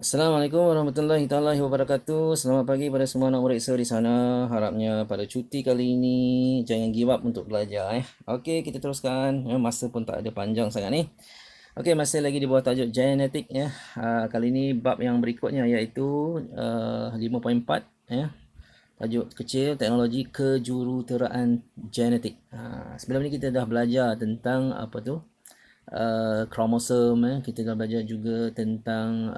Assalamualaikum warahmatullahi taala wabarakatuh. Selamat pagi pada semua anak murid di sana. Harapnya pada cuti kali ini jangan give up untuk belajar. Okey, kita teruskan. Masa pun tak ada panjang sangat ni. Okey, masih lagi di bawah tajuk genetik ya. Kali ini bab yang berikutnya iaitu 5.4 ya. Tajuk kecil teknologi kejuruteraan genetik. Sebelum ni kita dah belajar tentang apa tu? Kromosom, kita dah belajar juga tentang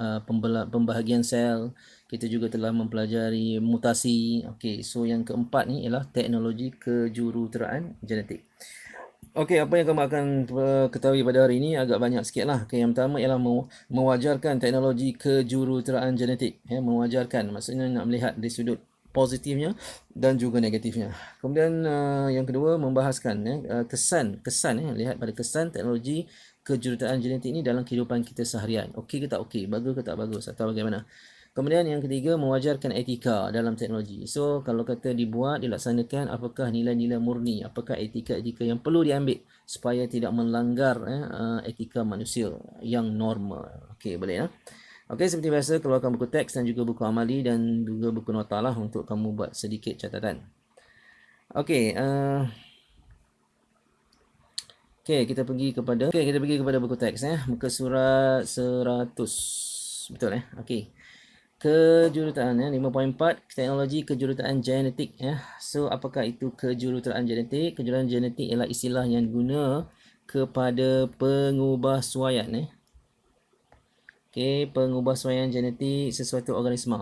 pembahagian sel, kita juga telah mempelajari mutasi. Okey, so yang keempat ni ialah teknologi kejuruteraan genetik. Okey, apa yang kamu akan ketahui pada hari ini agak banyak sikit lah. Okay, yang pertama ialah mewajarkan teknologi kejuruteraan genetik. Mewajarkan maksudnya nak melihat dari sudut positifnya dan juga negatifnya. Kemudian yang kedua membahaskan kesan lihat pada kesan teknologi kejuruteraan genetik ini dalam kehidupan kita seharian. Okey ke tak okey, bagus ke tak bagus atau bagaimana. Kemudian yang ketiga mewajarkan etika dalam teknologi. So kalau kata dibuat, dilaksanakan, apakah nilai-nilai murni, apakah etika-etika yang perlu diambil supaya tidak melanggar etika manusia yang normal. Okey, boleh ya. Okey, seperti biasa keluarkan buku teks dan juga buku amali dan juga buku nota lah untuk kamu buat sedikit catatan. Okey, kita pergi kepada buku teks muka surat 100. Betul okey. Kejuruteraan 5.4 teknologi kejuruteraan genetik So apakah itu kejuruteraan genetik? Kejuruteraan genetik ialah istilah yang guna kepada pengubahsuaian Okey, pengubahsuaian genetik sesuatu organisma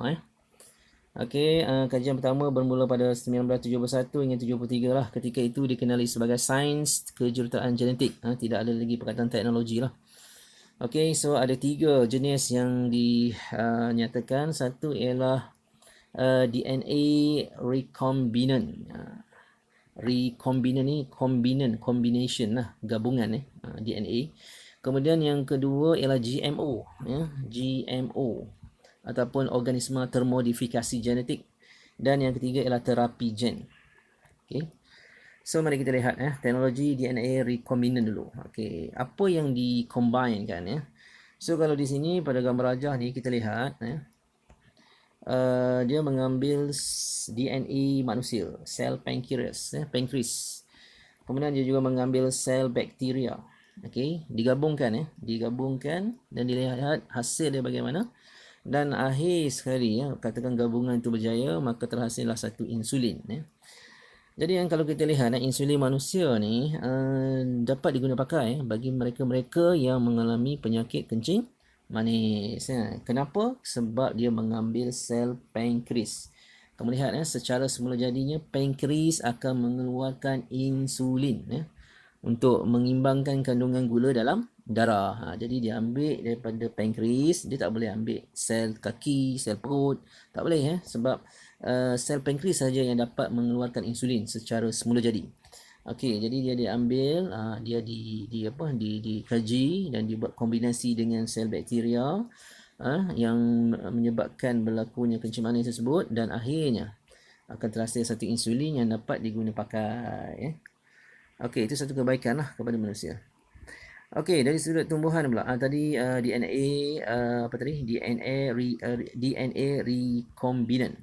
Okey, kajian pertama bermula pada 1971 hingga 73 lah. Ketika itu dikenali sebagai sains kejuruteraan genetik. Tidak ada lagi perkataan teknologi lah. Okey, so ada 3 jenis yang dinyatakan. Satu ialah DNA recombinant. Recombinant ni combination lah, gabungan DNA. Kemudian yang kedua ialah GMO GMO ataupun organisma termodifikasi genetik, dan yang ketiga ialah terapi gen. Okey. So mari kita lihat teknologi DNA recombinant dulu. Okey, apa yang dikombinekan So kalau di sini pada gambar rajah ni kita lihat dia mengambil DNA manusia, sel pankreas pankreas. Kemudian dia juga mengambil sel bakteria. Okey, digabungkan dan dilihat hasil dia bagaimana. Dan akhir sekali katakan gabungan itu berjaya, maka terhasillah satu insulin Jadi kalau kita lihat insulin manusia ni dapat digunakan pakai bagi mereka-mereka yang mengalami penyakit kencing manis Kenapa? Sebab dia mengambil sel pankreas. Kamu lihat secara semula jadinya pankreas akan mengeluarkan insulin untuk mengimbangkan kandungan gula dalam darah. Jadi dia ambil daripada pankreas, dia tak boleh ambil sel kaki, sel perut, tak boleh sebab sel pankreas saja yang dapat mengeluarkan insulin secara semula jadi. Okey, jadi dia diambil, dia dikaji dan dibuat kombinasi dengan sel bakteria yang menyebabkan berlakunya kencing manis tersebut, dan akhirnya akan terhasil satu insulin yang dapat digunakan pakai Okey, itu satu kebaikan lah kepada manusia. Okey, dari sudut tumbuhan pula. Tadi DNA DNA recombinant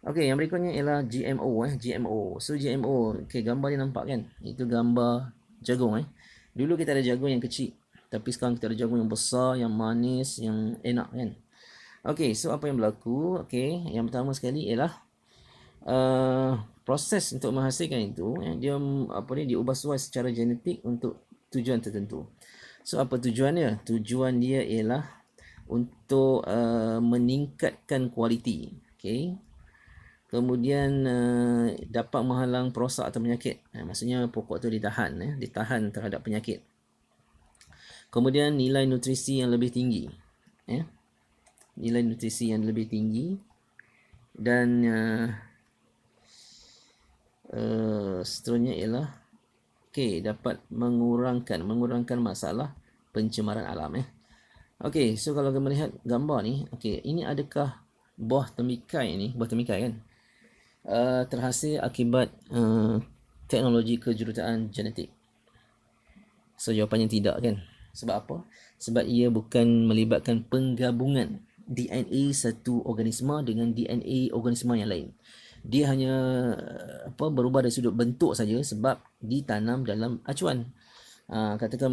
Okey, yang berikutnya ialah GMO GMO. So GMO, okey, gambar ni nampak kan? Itu gambar jagung Dulu kita ada jagung yang kecil, tapi sekarang kita ada jagung yang besar, yang manis, yang enak kan? Okey, so apa yang berlaku? Okey, yang pertama sekali ialah proses untuk menghasilkan itu dia diubah suai secara genetik untuk tujuan tertentu. So apa tujuannya? Tujuan dia ialah untuk meningkatkan kualiti. Okey. Kemudian dapat menghalang perosak atau penyakit. Maksudnya pokok tu ditahan terhadap penyakit. Kemudian nilai nutrisi yang lebih tinggi. Nilai nutrisi yang lebih tinggi, dan seterusnya ialah dapat mengurangkan masalah pencemaran alam Okey, so kalau kita melihat gambar ni, ini adakah buah temikai kan terhasil akibat teknologi kejuruteraan genetik? So jawapannya tidak kan. Sebab apa? Sebab ia bukan melibatkan penggabungan DNA satu organisma dengan DNA organisma yang lain. Dia hanya berubah dari sudut bentuk saja sebab ditanam dalam acuan. Katakan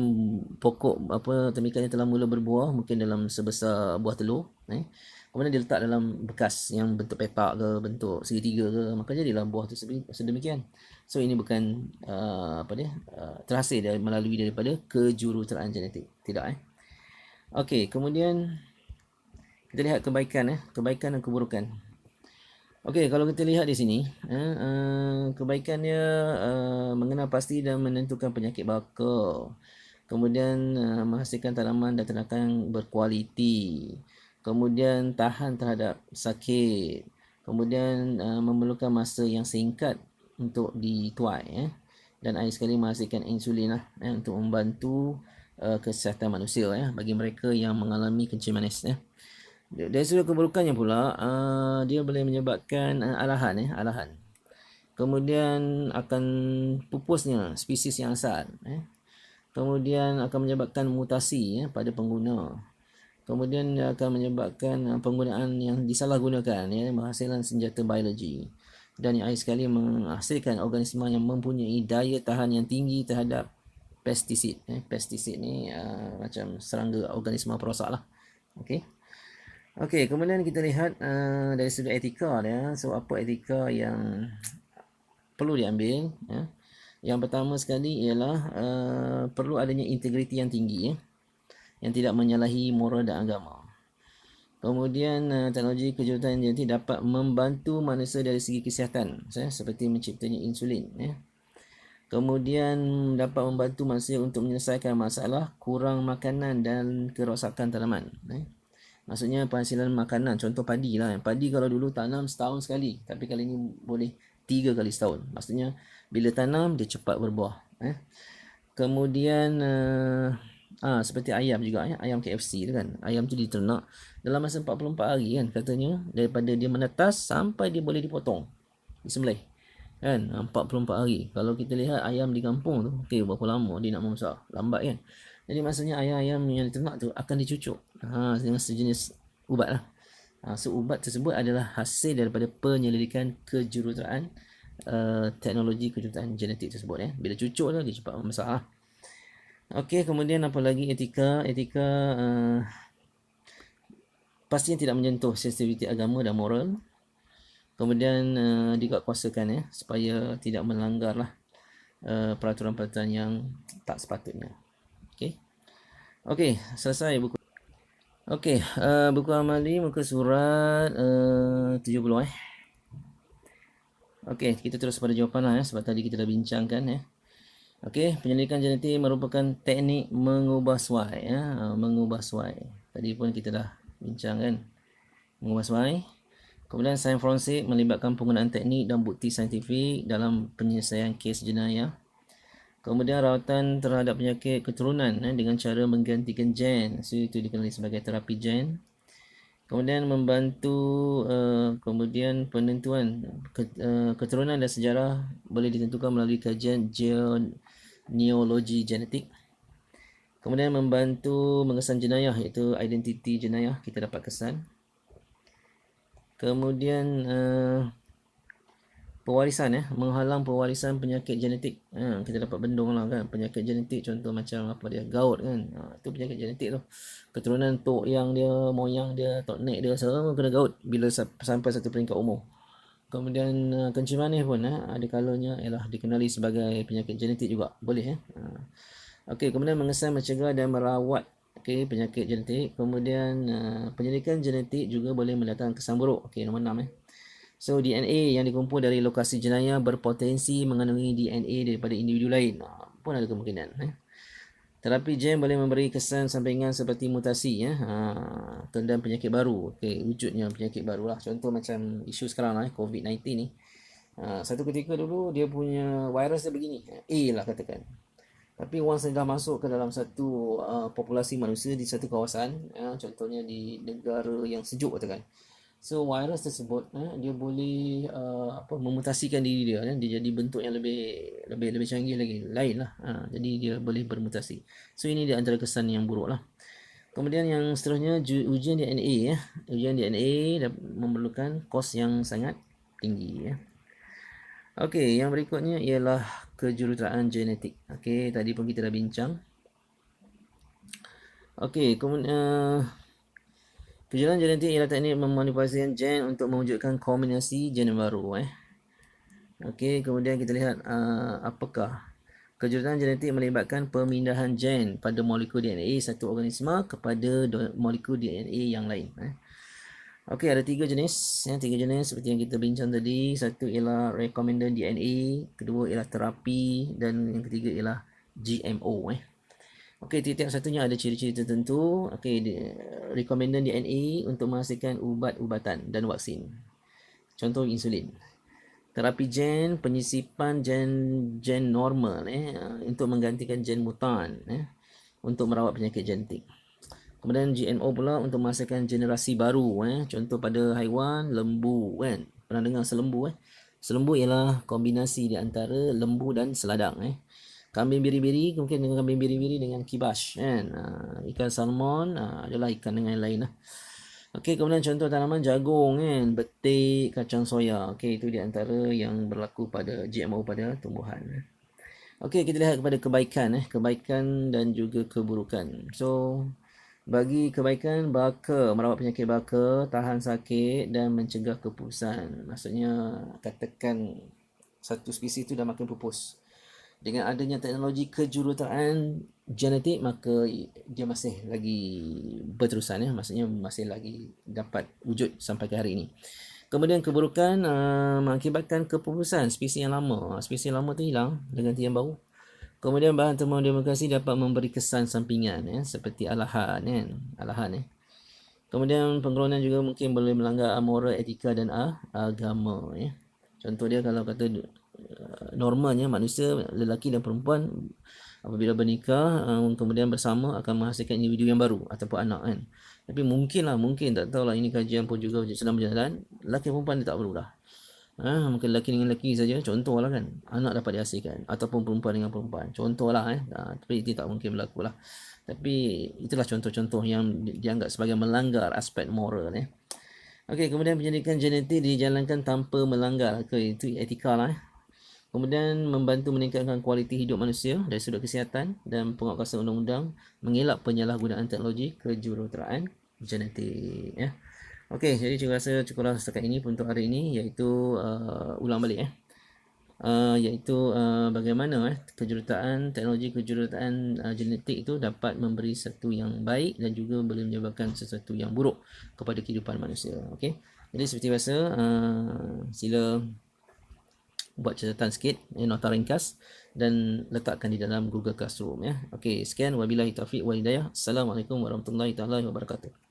pokok temikan yang telah mula berbuah mungkin dalam sebesar buah telur, kemudian dia letak dalam bekas yang bentuk petak ke, bentuk segitiga ke, maka jadilah buah tu sedemikian. So ini bukan terhasil melalui daripada kejuruteraan genetik, tidak. Okey, kemudian kita lihat kebaikan dan keburukan. Okey, kalau kita lihat di sini, kebaikannya mengenal pasti dan menentukan penyakit bakal. Kemudian menghasilkan tanaman dan ternakan berkualiti. Kemudian tahan terhadap sakit. Kemudian memerlukan masa yang singkat untuk dituai. Dan akhir sekali menghasilkan insulin untuk membantu kesihatan manusia bagi mereka yang mengalami kencing manis. Dari sudut keburukannya pula, dia boleh menyebabkan alahan. Kemudian akan pupusnya spesies yang asal. Kemudian akan menyebabkan mutasi pada pengguna. Kemudian dia akan menyebabkan penggunaan yang disalahgunakan, menghasilkan senjata biologi. Dan yang akhir sekali menghasilkan organisma yang mempunyai daya tahan yang tinggi terhadap pestisid. Pestisid ni macam serangga organisma perosak lah. Okey. Okey, kemudian kita lihat dari sudut etika dia. So apa etika yang perlu diambil? Yang pertama sekali ialah perlu adanya integriti yang tinggi, yang tidak menyalahi moral dan agama. Kemudian teknologi kejuruteraan genetik dapat membantu manusia dari segi kesihatan, seperti menciptanya insulin. Kemudian dapat membantu manusia untuk menyelesaikan masalah kurang makanan dan kerosakan tanaman. Maksudnya penghasilan makanan, contoh padi lah. Padi kalau dulu tanam setahun sekali, tapi kali ini boleh 3 kali setahun. Maksudnya bila tanam dia cepat berbuah. Kemudian seperti ayam juga, ayam KFC tu kan. Ayam tu diternak dalam masa 44 hari kan katanya, daripada dia menetas sampai dia boleh dipotong, disembelih. Kan 44 hari. Kalau kita lihat ayam di kampung tu, okey, berapa lama dia nak membesar? Lambat kan. Jadi maksudnya ayam-ayam yang diternak tu akan dicucuk dengan sejenis ubat lah. So ubat tersebut adalah hasil daripada penyelidikan kejuruteraan teknologi kejuruteraan genetik tersebut. Bila cucuk tu dia cepat membesar lah. Okey, kemudian apa lagi etika? Etika pastinya tidak menyentuh sensitiviti agama dan moral. Kemudian dikuatkuasakan supaya tidak melanggarlah peraturan-peraturan yang tak sepatutnya. Okey, selesai buku. Okey, buku amali muka surat 70 Okey, kita terus pada jawapan lah sebab tadi kita dah bincangkan Okey, penyelidikan genetik merupakan teknik mengubah suai mengubah suai. Tadi pun kita dah bincang kan, mengubah suai. Kemudian sains forensik melibatkan penggunaan teknik dan bukti saintifik dalam penyelesaian kes jenayah. Kemudian rawatan terhadap penyakit keturunan dengan cara menggantikan gen. So itu dikenali sebagai terapi gen. Kemudian membantu kemudian penentuan keturunan dan sejarah boleh ditentukan melalui kajian genealogi genetik. Kemudian membantu mengesan jenayah, iaitu identiti jenayah, kita dapat kesan. Kemudian pewarisan menghalang pewarisan penyakit genetik. Kita dapat bendung lah kan, penyakit genetik contoh macam apa dia, gout kan. Itu penyakit genetik tu. Keturunan tok yang dia, moyang dia, tok nek dia semua kena gout bila sampai satu peringkat umur. Kemudian kencing manis pun ada kalanya ialah dikenali sebagai penyakit genetik juga. Boleh Okey, kemudian mengesan, mencegah dan merawat penyakit genetik. Kemudian penyelidikan genetik juga boleh mendatangkan kesan buruk. Okey, nombor 6 So DNA yang dikumpul dari lokasi jenayah berpotensi mengandungi DNA daripada individu lain. Pun ada kemungkinan. Terapi gen boleh memberi kesan sampingan seperti mutasi dan penyakit baru. Okey, wujudnya penyakit baru lah. Contoh macam isu sekarang lah COVID-19 ni. Satu ketika dulu dia punya virus dia begini. A lah katakan. Tapi once dia dah masuk ke dalam satu populasi manusia di satu kawasan, contohnya di negara yang sejuk katakan. So virus tersebut dia boleh memutasikan diri dia dia jadi bentuk yang lebih canggih lagi, lain lah. Jadi dia boleh bermutasi. So ini dia antara kesan yang buruk lah. Kemudian yang seterusnya ujian DNA ya. Ujian DNA memerlukan kos yang sangat tinggi ya. Okey, yang berikutnya ialah kejuruteraan genetik. Okey, tadi pun kita dah bincang. Okey, kemudian kejuruteraan genetik ialah teknik memanipulasi gen untuk mewujudkan kombinasi gen baru Okey, kemudian kita lihat apakah kejuruteraan genetik melibatkan pemindahan gen pada molekul DNA satu organisma kepada molekul DNA yang lain Okey, ada 3 jenis. 3 jenis seperti yang kita bincang tadi. Satu ialah recombinant DNA, kedua ialah terapi dan yang ketiga ialah GMO Okey, tiap-tiap satunya ada ciri-ciri tertentu. Okey, recombinant DNA untuk menghasilkan ubat-ubatan dan vaksin. Contoh insulin. Terapi gen, penyisipan gen normal untuk menggantikan gen mutan untuk merawat penyakit genetik. Kemudian GMO pula untuk menghasilkan generasi baru contoh pada haiwan lembu kan. Pernah dengar selembu Selembu ialah kombinasi di antara lembu dan seladang Kambing biri-biri mungkin dengan kambing biri-biri dengan kibash kan. Ikan salmon adalah ikan dengan lain Okey, kemudian contoh tanaman jagung kan, betik, kacang soya. Okey, itu di antara yang berlaku pada GMO pada tumbuhan Okey, kita lihat kepada kebaikan dan juga keburukan. So, bagi kebaikan, baka, merawat penyakit baka, tahan sakit dan mencegah kepupusan. Maksudnya, katakan satu spesies itu dah makin pupus. Dengan adanya teknologi kejuruteraan genetik, maka dia masih lagi berterusan Maksudnya, masih lagi dapat wujud sampai ke hari ini. Kemudian keburukan mengakibatkan kepupusan spesies yang lama. Spesies lama tu hilang dengan yang baru. Kemudian bahan temuan demokrasi dapat memberi kesan sampingan seperti alahan Kemudian penggerunaan juga mungkin boleh melanggar moral, etika dan agama Contoh dia kalau kata normalnya manusia lelaki dan perempuan apabila bernikah kemudian bersama akan menghasilkan individu yang baru ataupun anak Tapi mungkin tak tahulah, ini kajian pun juga sedang berjalan. Lelaki perempuan dia tak perlu dah. Mungkin lelaki dengan lelaki saja, contohlah kan, anak dapat dihasilkan, ataupun perempuan dengan perempuan, contohlah tapi itu tak mungkin berlaku lah. Tapi itulah contoh-contoh yang dianggap sebagai melanggar aspek moral Okey, kemudian penyelidikan genetik dijalankan tanpa melanggar itu etika lah Kemudian membantu meningkatkan kualiti hidup manusia dari sudut kesihatan dan penguatkuasaan undang-undang, mengelak penyalahgunaan teknologi kejuruteraan genetik Okey, jadi saya rasa cukuplah setakat ini untuk hari ini, iaitu ulang balik iaitu bagaimana teknologi kejuruteraan genetik itu dapat memberi sesuatu yang baik dan juga boleh menyebabkan sesuatu yang buruk kepada kehidupan manusia. Okey. Jadi seperti biasa sila buat catatan sikit, nota ringkas dan letakkan di dalam Google Classroom Okey, sekian, wabillahi taufiq wal hidayah. Assalamualaikum warahmatullahi taala wabarakatuh.